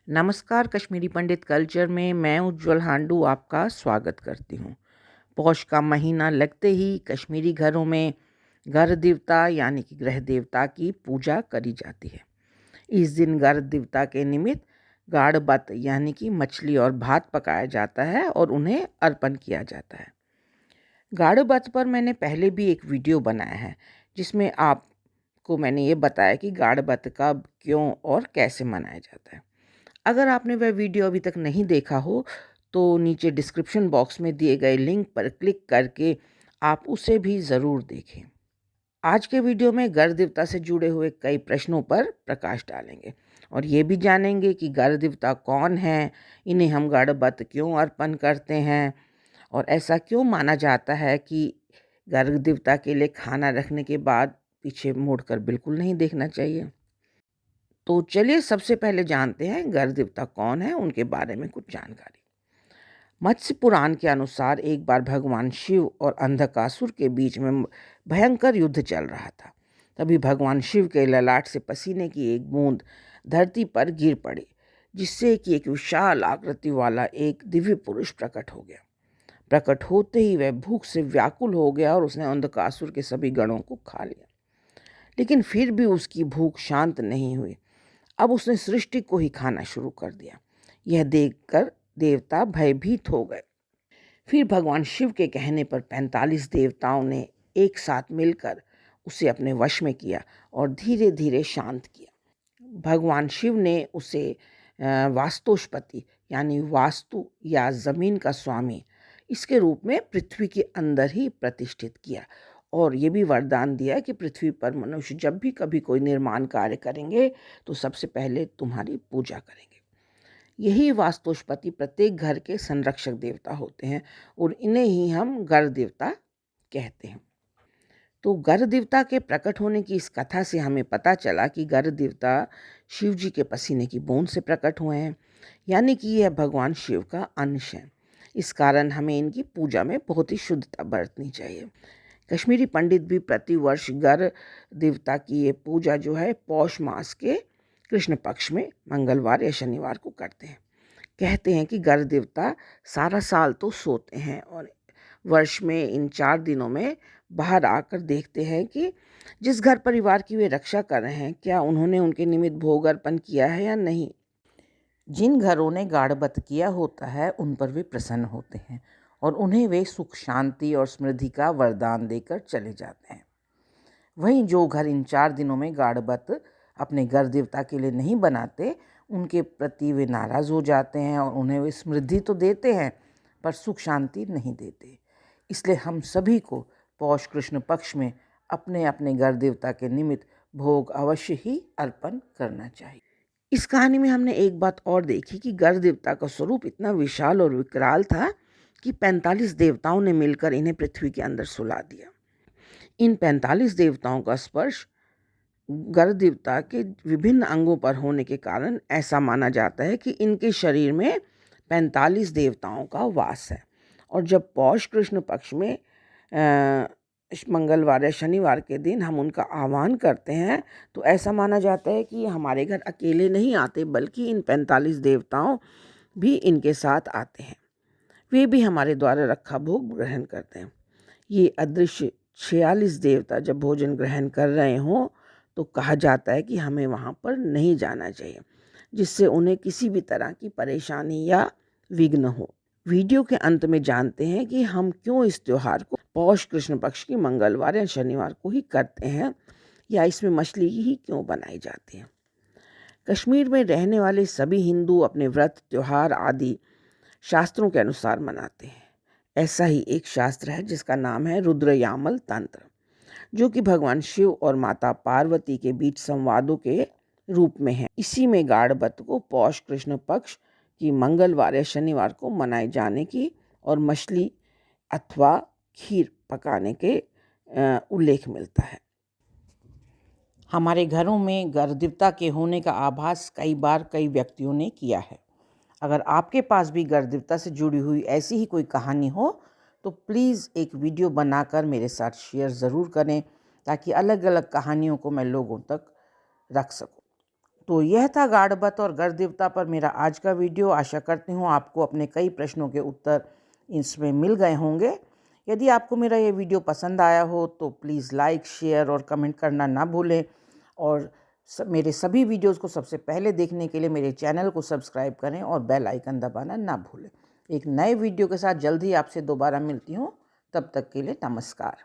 नमस्कार, कश्मीरी पंडित कल्चर में मैं उज्जवल हांडू आपका स्वागत करती हूँ। पौष का महीना लगते ही कश्मीरी घरों में घर देवता यानी कि गृह देवता की पूजा करी जाती है। इस दिन घर देवता के निमित्त गाड़बत यानी कि मछली और भात पकाया जाता है और उन्हें अर्पण किया जाता है। गाड़बत पर मैंने पहले भी एक वीडियो बनाया है जिसमें आपको मैंने ये बताया कि गाड़बत कब, क्यों और कैसे मनाया जाता है। अगर आपने वह वीडियो अभी तक नहीं देखा हो तो नीचे डिस्क्रिप्शन बॉक्स में दिए गए लिंक पर क्लिक करके आप उसे भी ज़रूर देखें। आज के वीडियो में घर देवता से जुड़े हुए कई प्रश्नों पर प्रकाश डालेंगे और ये भी जानेंगे कि घर देवता कौन है, इन्हें हम गणपत क्यों अर्पण करते हैं और ऐसा क्यों माना जाता है कि घर देवता के लिए खाना रखने के बाद पीछे मुड़कर बिल्कुल नहीं देखना चाहिए। तो चलिए सबसे पहले जानते हैं घर देवता कौन है, उनके बारे में कुछ जानकारी। मत्स्य पुराण के अनुसार एक बार भगवान शिव और अंधकासुर के बीच में भयंकर युद्ध चल रहा था। तभी भगवान शिव के ललाट से पसीने की एक बूंद धरती पर गिर पड़ी, जिससे कि एक विशाल आकृति वाला एक दिव्य पुरुष प्रकट हो गया। प्रकट होते ही वह भूख से व्याकुल हो गया और उसने अंधकासुर के सभी गणों को खा लिया। लेकिन फिर भी उसकी भूख शांत नहीं हुई। अब उसने सृष्टि को ही खाना शुरू कर दिया। यह देखकर देवता भयभीत हो गए। फिर भगवान शिव के कहने पर 45 देवताओं ने एक साथ मिलकर उसे अपने वश में किया और धीरे धीरे शांत किया। भगवान शिव ने उसे वास्तुस्पति यानी वास्तु या जमीन का स्वामी इसके रूप में पृथ्वी के अंदर ही प्रतिष्ठित किया और ये भी वरदान दिया कि पृथ्वी पर मनुष्य जब भी कभी कोई निर्माण कार्य करेंगे तो सबसे पहले तुम्हारी पूजा करेंगे। यही वास्तुस्पति प्रत्येक घर के संरक्षक देवता होते हैं और इन्हें ही हम घर देवता कहते हैं। तो घर देवता के प्रकट होने की इस कथा से हमें पता चला कि घर देवता शिव जी के पसीने की बूंद से प्रकट हुए हैं, यानी कि यह भगवान शिव का अंश है। इस कारण हमें इनकी पूजा में बहुत ही शुद्धता बरतनी चाहिए। कश्मीरी पंडित भी प्रतिवर्ष घर देवता की ये पूजा जो है पौष मास के कृष्ण पक्ष में मंगलवार या शनिवार को करते हैं। कहते हैं कि घर देवता सारा साल तो सोते हैं और वर्ष में इन 4 दिनों में बाहर आकर देखते हैं कि जिस घर परिवार की वे रक्षा कर रहे हैं क्या उन्होंने उनके निमित्त भोग अर्पण किया है या नहीं। जिन घरों ने गाढ़बत किया होता है उन पर वे प्रसन्न होते हैं और उन्हें वे सुख, शांति और समृद्धि का वरदान देकर चले जाते हैं। वहीं जो घर इन 4 दिनों में गाढ़बत अपने घर देवता के लिए नहीं बनाते, उनके प्रति वे नाराज़ हो जाते हैं और उन्हें वे समृद्धि तो देते हैं पर सुख शांति नहीं देते। इसलिए हम सभी को पौष कृष्ण पक्ष में अपने अपने घर देवता के निमित्त भोग अवश्य ही अर्पण करना चाहिए। इस कहानी में हमने एक बात और देखी कि घर देवता का स्वरूप इतना विशाल और विकराल था कि 45 देवताओं ने मिलकर इन्हें पृथ्वी के अंदर सुला दिया। इन 45 देवताओं का स्पर्श घर देवता के विभिन्न अंगों पर होने के कारण ऐसा माना जाता है कि इनके शरीर में 45 देवताओं का वास है। और जब पौष कृष्ण पक्ष में मंगलवार या शनिवार के दिन हम उनका आह्वान करते हैं तो ऐसा माना जाता है कि हमारे घर अकेले नहीं आते बल्कि इन 45 देवताओं भी इनके साथ आते हैं। वे भी हमारे द्वारा रखा भोग ग्रहण करते हैं। ये अदृश्य 46 देवता जब भोजन ग्रहण कर रहे हों तो कहा जाता है कि हमें वहाँ पर नहीं जाना चाहिए, जिससे उन्हें किसी भी तरह की परेशानी या विघ्न हो। वीडियो के अंत में जानते हैं कि हम क्यों इस त्योहार को पौष कृष्ण पक्ष की मंगलवार या शनिवार को ही करते हैं या इसमें मछली ही क्यों बनाई जाती है। कश्मीर में रहने वाले सभी हिंदू अपने व्रत, त्योहार आदि शास्त्रों के अनुसार मनाते हैं। ऐसा ही एक शास्त्र है जिसका नाम है रुद्रयामल तंत्र, जो कि भगवान शिव और माता पार्वती के बीच संवादों के रूप में है। इसी में गाढ़बत को पौष कृष्ण पक्ष की मंगलवार या शनिवार को मनाए जाने की और मछली अथवा खीर पकाने के उल्लेख मिलता है। हमारे घरों में घर देवता के होने का आभास कई बार कई व्यक्तियों ने किया है। अगर आपके पास भी घर देवता से जुड़ी हुई ऐसी ही कोई कहानी हो तो प्लीज़ एक वीडियो बनाकर मेरे साथ शेयर ज़रूर करें ताकि अलग अलग कहानियों को मैं लोगों तक रख सकूं। तो यह था गाड़बत और गढ़ देवता पर मेरा आज का वीडियो। आशा करती हूँ आपको अपने कई प्रश्नों के उत्तर इसमें मिल गए होंगे। यदि आपको मेरा ये वीडियो पसंद आया हो तो प्लीज़ लाइक, शेयर और कमेंट करना ना भूलें। और मेरे सभी वीडियोज़ को सबसे पहले देखने के लिए मेरे चैनल को सब्सक्राइब करें और बेल आइकन दबाना ना भूलें। एक नए वीडियो के साथ जल्द ही आपसे दोबारा मिलती हूँ। तब तक के लिए नमस्कार।